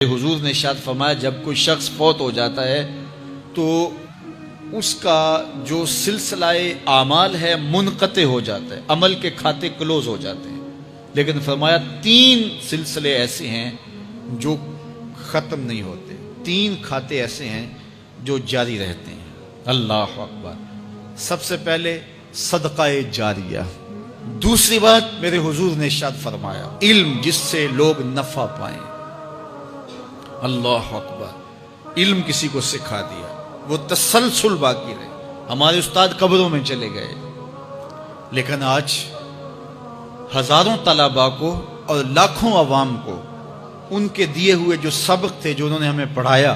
حضور نے ارشاد فرمایا جب کوئی شخص فوت ہو جاتا ہے تو اس کا جو سلسلہ اعمال ہے منقطع ہو جاتا ہے، عمل کے کھاتے کلوز ہو جاتے ہیں، لیکن فرمایا 3 سلسلے ایسے ہیں جو ختم نہیں ہوتے، 3 کھاتے ایسے ہیں جو جاری رہتے ہیں۔ اللہ اکبر۔ سب سے پہلے صدقہ جاریہ، دوسری بات میرے حضور نے ارشاد فرمایا علم جس سے لوگ نفع پائیں۔ اللہ اکبر۔ علم کسی کو سکھا دیا، وہ تسلسل باقی رہے۔ ہمارے استاد قبروں میں چلے گئے، لیکن آج ہزاروں طلباء کو اور لاکھوں عوام کو ان کے دیے ہوئے جو سبق تھے جو انہوں نے ہمیں پڑھایا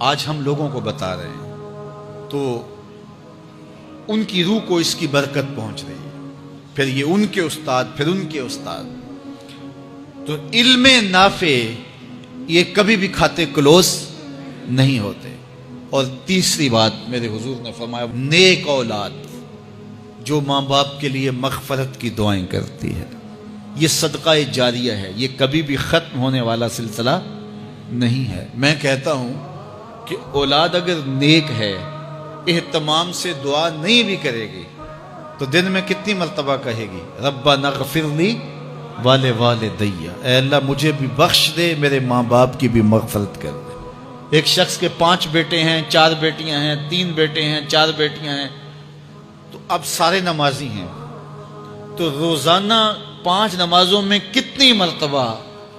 آج ہم لوگوں کو بتا رہے ہیں، تو ان کی روح کو اس کی برکت پہنچ رہی ہے، پھر یہ ان کے استاد، پھر ان کے استاد۔ تو علم نافع یہ کبھی بھی کھاتے کلوز نہیں ہوتے۔ اور تیسری بات میرے حضور نے فرمایا نیک اولاد جو ماں باپ کے لیے مغفرت کی دعائیں کرتی ہے، یہ صدقہ جاریہ ہے، یہ کبھی بھی ختم ہونے والا سلسلہ نہیں ہے۔ میں کہتا ہوں کہ اولاد اگر نیک ہے، اہتمام سے دعا نہیں بھی کرے گی تو دن میں کتنی مرتبہ کہے گی ربنا اغفر لی والدی، اے اللہ مجھے بھی بخش دے، میرے ماں باپ کی بھی مغفرت کر دے۔ ایک شخص کے 5 بیٹے ہیں، 4 بیٹیاں ہیں، 3 بیٹے ہیں، 4 بیٹیاں ہیں، تو اب سارے نمازی ہیں، تو روزانہ 5 نمازوں میں کتنی مرتبہ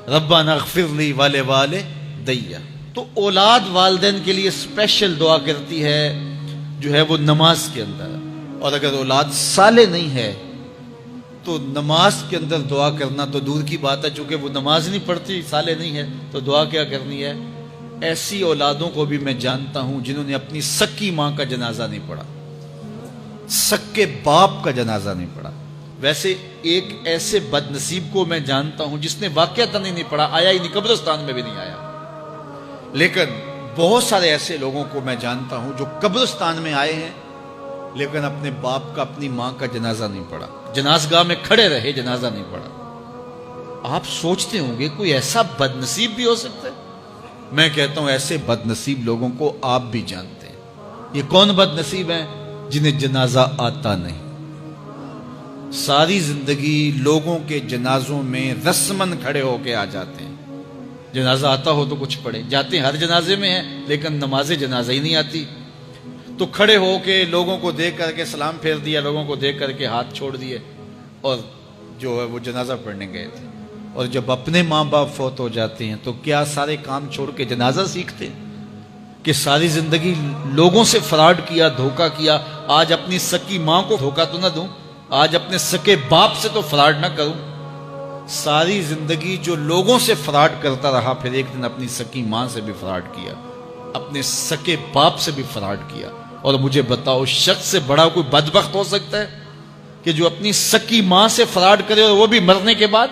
ربنا اغفر لی والدی۔ تو اولاد والدین کے لیے اسپیشل دعا کرتی ہے جو ہے وہ نماز کے اندر، اور اگر اولاد صالح نہیں ہے تو نماز کے اندر دعا کرنا تو دور کی بات ہے، چونکہ وہ نماز نہیں پڑھتی، صالح نہیں ہے تو دعا کیا کرنی ہے۔ ایسی اولادوں کو بھی میں جانتا ہوں جنہوں نے اپنی سکی ماں کا جنازہ نہیں پڑھا، سکے باپ کا جنازہ نہیں پڑھا۔ ویسے ایک ایسے بد نصیب کو میں جانتا ہوں جس نے واقعتاً نہیں پڑھا، آیا ہی نہیں، قبرستان میں بھی نہیں آیا، لیکن بہت سارے ایسے لوگوں کو میں جانتا ہوں جو قبرستان میں آئے ہیں لیکن اپنے باپ کا، اپنی ماں کا جنازہ نہیں پڑھا، جنازگاہ میں کھڑے رہے، جنازہ نہیں پڑھا۔ آپ سوچتے ہوں گے کوئی ایسا بد نصیب بھی ہو سکتا ہے؟ میں کہتا ہوں ایسے بد نصیب لوگوں کو آپ بھی جانتے ہیں۔ یہ کون بد نصیب ہیں؟ جنہیں جنازہ آتا نہیں، ساری زندگی لوگوں کے جنازوں میں رسماً کھڑے ہو کے آ جاتے ہیں، جنازہ آتا ہو تو کچھ پڑھے، جاتے ہیں ہر جنازے میں ہیں لیکن نماز جنازہ ہی نہیں آتی، تو کھڑے ہو کے لوگوں کو دیکھ کر کے سلام پھیر دیا، لوگوں کو دیکھ کر کے ہاتھ چھوڑ دیے، اور جو ہے وہ جنازہ پڑھنے گئے تھے۔ اور جب اپنے ماں باپ فوت ہو جاتے ہیں تو کیا سارے کام چھوڑ کے جنازہ سیکھتے ہیں کہ ساری زندگی لوگوں سے فراڈ کیا، دھوکہ کیا، آج اپنی سکی ماں کو دھوکہ تو نہ دوں، آج اپنے سکے باپ سے تو فراڈ نہ کروں۔ ساری زندگی جو لوگوں سے فراڈ کرتا رہا، پھر ایک دن اپنی سکی ماں سے بھی فراڈ کیا، اپنے سکے باپ سے بھی فراڈ کیا۔ اور مجھے بتاؤ شخص سے بڑا کوئی بدبخت ہو سکتا ہے کہ جو اپنی سکی ماں سے فراڈ کرے اور وہ بھی مرنے کے بعد،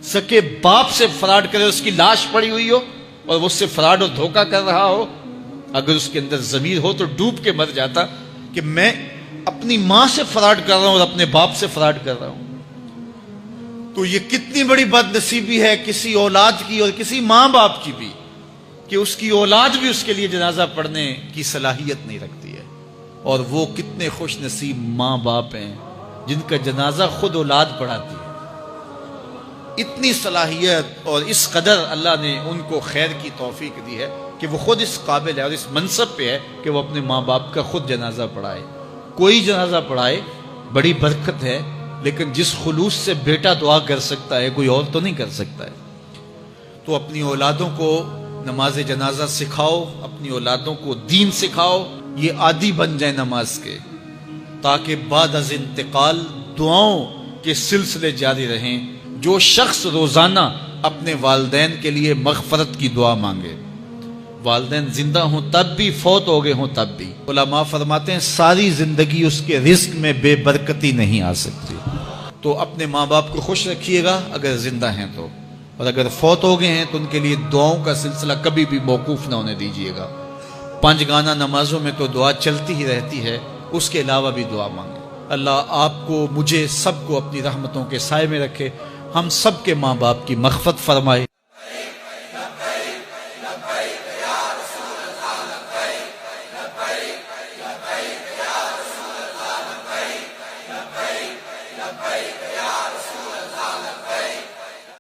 سکے باپ سے فراڈ کرے، اس کی لاش پڑی ہوئی ہو اور وہ اس سے فراڈ اور دھوکہ کر رہا ہو؟ اگر اس کے اندر ضمیر ہو تو ڈوب کے مر جاتا کہ میں اپنی ماں سے فراڈ کر رہا ہوں اور اپنے باپ سے فراڈ کر رہا ہوں۔ تو یہ کتنی بڑی بد نصیبی ہے کسی اولاد کی اور کسی ماں باپ کی بھی کہ اس کی اولاد بھی اس کے لیے جنازہ پڑھنے کی صلاحیت نہیں رکھتی ہے۔ اور وہ کتنے خوش نصیب ماں باپ ہیں جن کا جنازہ خود اولاد پڑھاتی ہے۔ اتنی صلاحیت اور اس قدر اللہ نے ان کو خیر کی توفیق دی ہے کہ وہ خود اس قابل ہے اور اس منصب پہ ہے کہ وہ اپنے ماں باپ کا خود جنازہ پڑھائے۔ کوئی جنازہ پڑھائے بڑی برکت ہے، لیکن جس خلوص سے بیٹا دعا کر سکتا ہے کوئی اور تو نہیں کر سکتا ہے۔ تو اپنی اولادوں کو نماز جنازہ سکھاؤ، اپنی اولادوں کو دین سکھاؤ، یہ عادی بن جائے نماز کے، تاکہ بعد از انتقال دعاؤں کے سلسلے جاری رہیں۔ جو شخص روزانہ اپنے والدین کے لیے مغفرت کی دعا مانگے، والدین زندہ ہوں تب بھی، فوت ہو گئے ہوں تب بھی، علماء فرماتے ہیں ساری زندگی اس کے رزق میں بے برکتی نہیں آ سکتی۔ تو اپنے ماں باپ کو خوش رکھیے گا اگر زندہ ہیں تو، اور اگر فوت ہو گئے ہیں تو ان کے لیے دعاؤں کا سلسلہ کبھی بھی موقوف نہ ہونے دیجیے گا۔ 5 گانا نمازوں میں تو دعا چلتی ہی رہتی ہے، اس کے علاوہ بھی دعا مانگیں۔ اللہ آپ کو، مجھے، سب کو اپنی رحمتوں کے سائے میں رکھے، ہم سب کے ماں باپ کی مغفرت فرمائے۔ لبیک